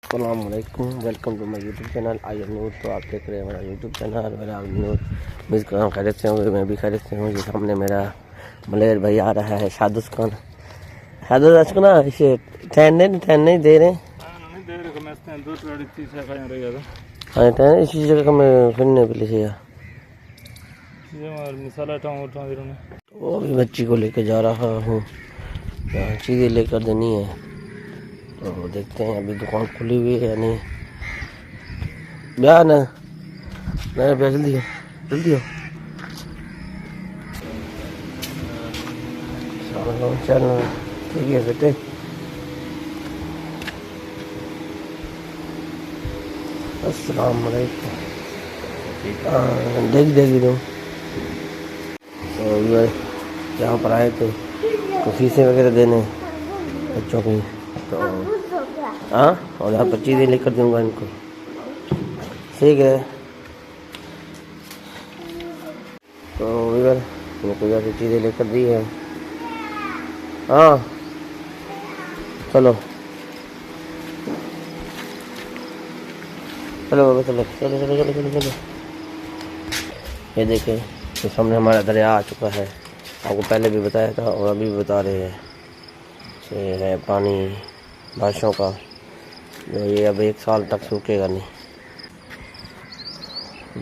अस्सलामुअलैकुम, welcome to my YouTube channel I am Noor. तो आप देख रहे हैं हमारा यूट्यूब चैनल मेरा नूर। मिस कर खैरियत से हूँ, मैं भी खैरियत से हूँ। ये सामने मेरा मलेर भाई आ रहा है शादुस खान ना इसे ठहरने दे रहे हाँ ठहरने इसी जगह में फिरने के लिए वो भी बच्ची को लेकर जा रहा हूँ, चीज़ें लेकर देनी है। तो देखते हैं अभी दुकान खुली हुई है या नहीं। ब्याह ना नहीं ब्याह जल्दी हो चल ठीक है बेटे। अस्सलाम वालेकुम। देगी तुम तो यहाँ पर आए थे तो फीसें वगैरह देने बच्चों की। तो हाँ और यहाँ पर चीज़ें लेकर दूँगा इनको, ठीक है। तो इधर इनको यहाँ से चीज़ें लेकर दी है। हाँ चलो चलो बाबा चलो चलो चलो चलो चलो चलो। ये देखें तो सामने हमारा दरिया आ चुका है। आपको पहले भी बताया था और अभी भी बता रहे हैं। ये है पानी बारिशों का, जो ये अब 1 साल तक सूखेगा नहीं।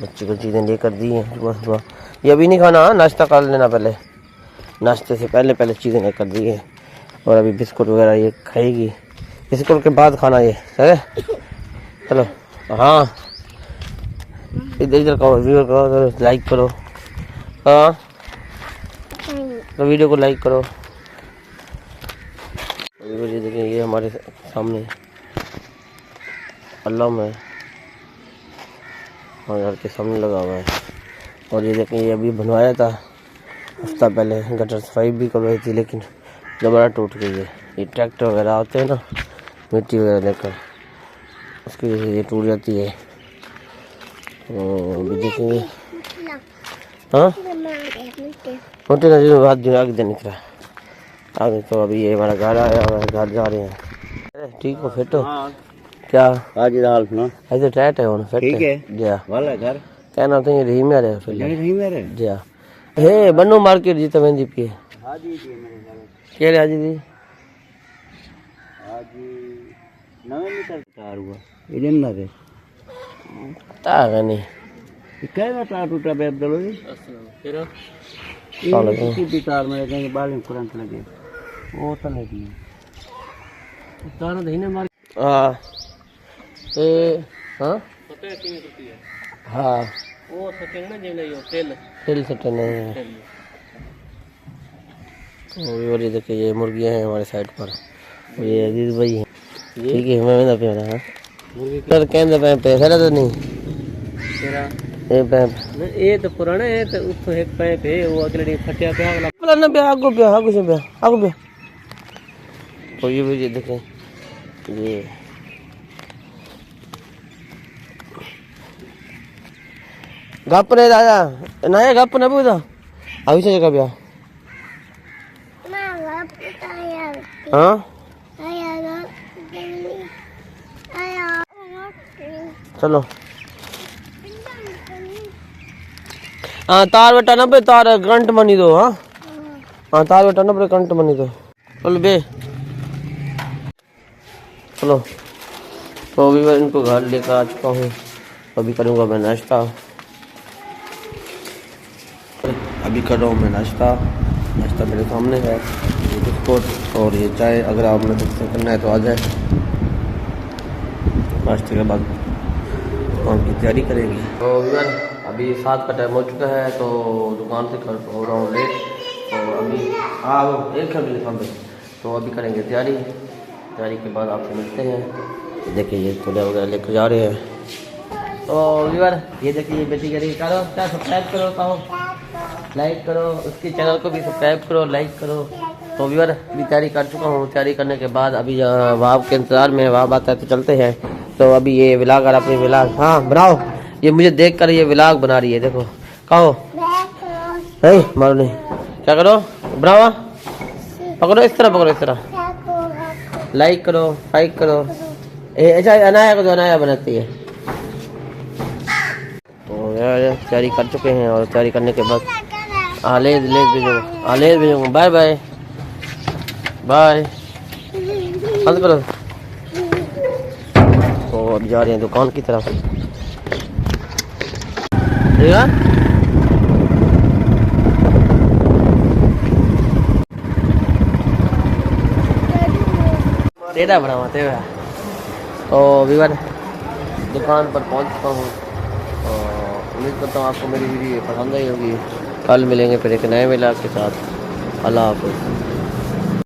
बच्चे को चीज़ें लेकर दी हैं सुबह सुबह। ये अभी नहीं खाना, नाश्ता कर लेना पहले, नाश्ते से पहले चीज़ें लेकर दी है। और अभी बिस्कुट वगैरह ये खाएगी, बिस्कुट के बाद खाना ये है। चलो हाँ इधर करो, वीडियो करो, लाइक करो। हाँ तो वीडियो को लाइक करो। ये देखिए ये हमारे सामने अल्लाह में हमारे घर के सामने लगा हुआ है। और ये देखें ये अभी बनवाया था हफ्ता पहले, गटर सफाई भी करवाई थी लेकिन दोबारा टूट गई है। ये ट्रैक्टर वगैरह आते हैं ना मिट्टी वगैरह लेकर, उसकी वजह से ये टूट जाती है। तो देखेंगे हाँ मोटे नजर बात जो आगे निकला आगे। तो अभी ये हमारा घर आया, हमारे घर जा रहे हैं। ठीक हो फिट हो क्या आज दाल ना ऐसे टैट है फिट ठीक है जा वाला घर क्या नाम है रही में रहे फिर रही में रहे जा हे बन्नो मार्केट जी तवें दीप के हां जी जी मेरे घर के रे आज दी आज 9 मीटर तार हुआ इधर ना रे तार नहीं क्या तार टूटा बे अब्दुल जी फिर ये तार में कहीं बाल में करंट लगे वो तो नहीं तार दहीने मार हां ए हाँ पता है कितनी होती है हाँ वो सटन ना जेल यो तेल सटन है। और ये देखिए ये मुर्गियां हैं हमारे साइड पर, ये अजीज भाई हैं ठीक है। मैं ना प्यारा हां मुर्गी कर कहंदे पे पैसा तो नहीं तेरा ए पैप ये तो पुराना है तो उसको एक पैप है वो अगले फटिया पे वाला प्लान पे आगो से तो ये देखें ये गप ने दादा ना ये गप ने बुदा अभी से जगह ब्याह हाँ चलो हाँ तार बेटा ना बे तार करंट मनी दो। हाँ हाँ तार बेटा ना बे करंट मनी दो चलो बे चलो। तो अभी मैं इनको घर लेकर आ चुका हूँ, अभी करूँगा मैं नाश्ता। अभी कर रहा हूँ मैं नाश्ता मेरे सामने है, ये बिस्कुट और ये चाय। अगर आपने कुछ करना है तो आ जाए। नाश्ते के बाद दुकान की तैयारी करेंगे। तो यार अभी 7 का टाइम हो चुका है, तो दुकान से कर हो रहा हूँ लेट। तो अभी हाँ एक घंटे सामने तो अभी करेंगे तैयारी के बाद आपसे मिलते हैं। देखिए ये थोड़ा वगैरह लेकर जा रहे हैं। तो व्यूअर ये देखिए बेटी कह रही करो क्या सब्सक्राइब करो, कहो लाइक करो, उसके चैनल को भी सब्सक्राइब करो लाइक करो। तो व्यूअर अभी तैयारी कर चुका हूँ, तैयारी करने के बाद अभी वहाँ के इंतज़ार में वहाँ बात है तो चलते हैं। तो अभी ये व्लॉगर अपनी व्लॉग हाँ बनाओ, ये मुझे देख कर ये व्लॉग बना रही है। देखो कहो नहीं मारो नहीं क्या करो बनाओ पकड़ो इस तरह, पकड़ो इस तरह, लाइक करो, लाइक करो। अच्छा अनाया को तो अनाया बनाती है। तो यार तैयारी कर चुके हैं और तैयारी करने के बाद लेज भेजूँगा, लेज भेजूँगा। बाय बाय बाय, बंद करो। तो अब जा रहे हैं दुकान की तरफ। ठीक है, टेढ़ा बनाते हुए तो विवर दुकान पर पहुंच चुका हूँ। उम्मीद करता हूँ आपको मेरी वीडियो पसंद आई होगी। कल मिलेंगे फिर एक नए व्लॉग के साथ। अल्लाह हाफ़िज़।